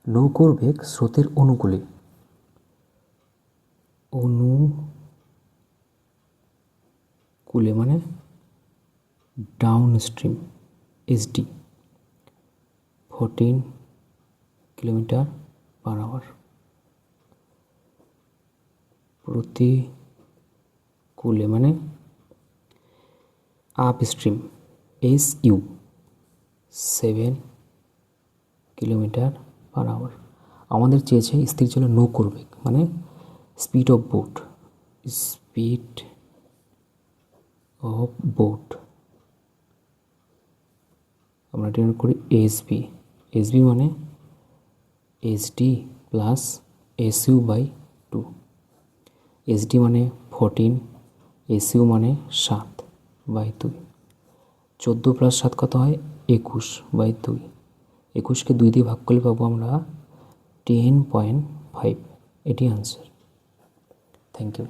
নৌকোর বেগ স্রোতের অনুকূলে। অনুকূলে মানে ডাউন স্ট্রিম, এসডি 14 কিলোমিটার/আওয়ার। প্রতিকূলে মানে আপ স্ট্রিম, এসইউ 7 কিলোমিটার/আওয়ার। আমাদের চেয়েছে স্থির জলে নৌকোর বেগ মানে speed of boat, speed of boat আমরা ডিনোট করি এসবি। এসবি মানে এসডি প্লাস এসইউ/2। এসডি মানে 14, এসইউ মানে 7/2। 14 + 7 কত হয়? 21/2। 21কে 2 দিয়ে ভাগ করলে পাবো আমরা 10.5। এটি আনসার। Thank you.